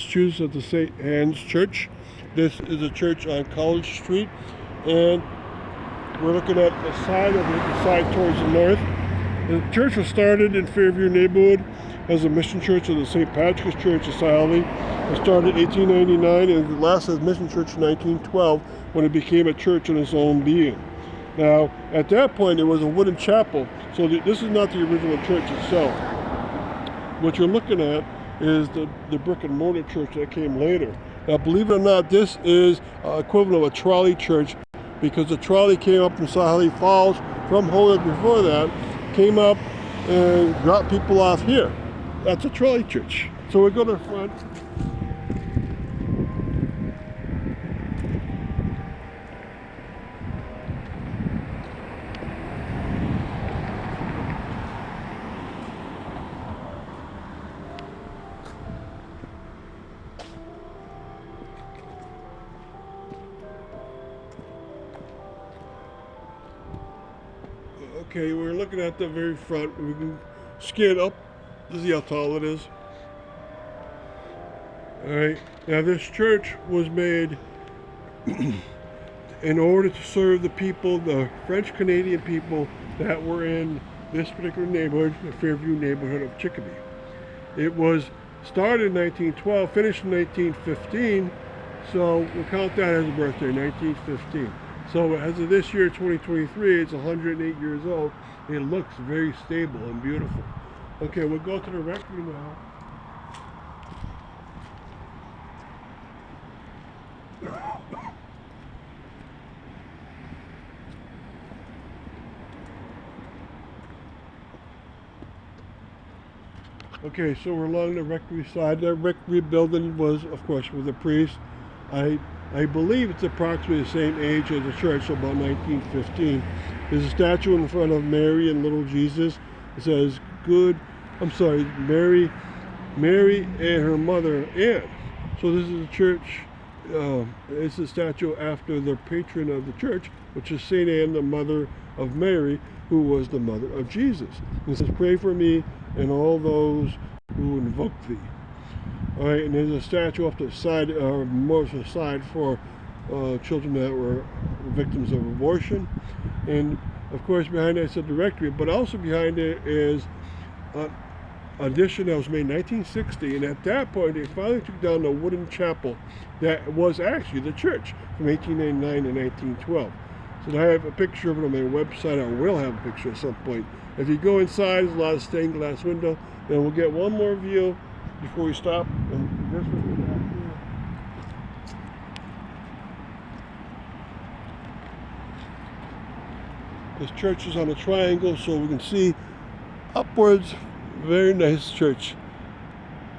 Massachusetts at the St. Anne's Church. This is a church on College Street, and we're looking at the side of it, the side towards the north. The church was started in Fairview neighborhood as a mission church of the St. Patrick's Church Society. It started in 1899 and it lasted as mission church in 1912 when it became a church in its own being. Now, at that point, it was a wooden chapel, so this is not the original church itself. What you're looking at is the brick and mortar church that came later. Now, believe it or not, this is equivalent of a trolley church, because the trolley came up from Saginaw Falls from Holyoke before that, came up and dropped people off here. That's a trolley church. So we go to the front. Okay, we're looking at the very front. We can scan up to see how tall it is. Alright, now this church was made in order to serve the people, the French Canadian people that were in this particular neighborhood, the Fairview neighborhood of Chicopee. It was started in 1912, finished in 1915, so we'll count that as a birthday, 1915. So as of this year, 2023, it's 108 years old. It looks very stable and beautiful. Okay, we'll go to the rectory now. Okay, so we're along the rectory side. The rectory building was, of course, with a priest. I believe it's approximately the same age as the church, so about 1915. There's a statue in front of Mary and little Jesus. It says, Mary and her mother, Anne. So this is a church, it's a statue after the patron of the church, which is St. Anne, the mother of Mary, who was the mother of Jesus. It says, pray for me and all those who invoke thee. All right, and there's a statue off the side, or more to the side, for children that were victims of abortion. And of course, behind that is the directory, but also behind it is an addition that was made in 1960. And at that point, they finally took down the wooden chapel that was actually the church from 1899 to 1912. So I have a picture of it on my website. I will have a picture at some point. If you go inside, there's a lot of stained glass window. Then we'll get one more view before we stop. And this was this church is on a triangle, so we can see upwards. Very nice church.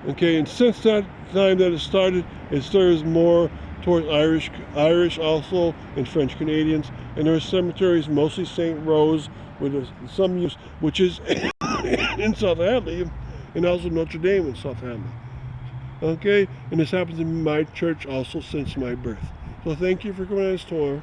Okay, and since that time that it started, it serves more towards Irish also, and French Canadians. And there are cemeteries, mostly St. Rose, with some use, which is in South Hadley, and also Notre Dame in South Hadley. Okay, and this happens in my church also since my birth. So thank you for coming on this tour.